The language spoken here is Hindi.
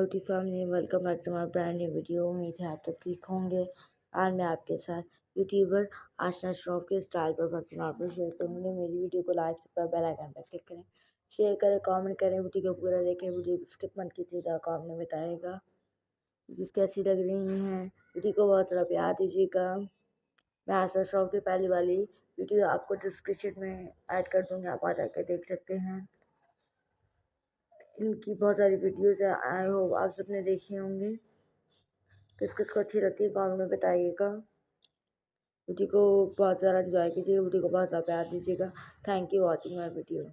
YouTube family, welcome back to my brand new video. उम्मीद है आप सब ठीक होंगे। आज मैं आपके साथ यूट्यूबर आशना श्रॉफ के स्टाइल पर फैक्ट्री नॉट पर शेयर करूँगी। मेरी वीडियो को लाइक सब्सक्राइब बेल आइकन पर क्लिक करें, शेयर करें, कमेंट करें, वीडियो को पूरा देखें, वीडियो को स्किप मत कीजिएगा। कमेंट में बताइएगा वीडियो कैसी लग रही हैं। वीडियो को बहुत सारा प्यार दीजिएगा। मैं आशना श्रॉफ की पहली वाली वीडियो आपको डिस्क्रिप्शन में ऐड कर दूँगी, आप आ जाकर देख सकते हैं। इनकी बहुत सारी वीडियोस है, आई होप आप सबने देखी होंगी। किस किस को अच्छी लगती है कमेंट में बताइएगा। वीडियो को बहुत ज़्यादा एंजॉय कीजिएगा, वीडियो को बहुत ज़्यादा प्यार दीजिएगा। Thank you watching my video.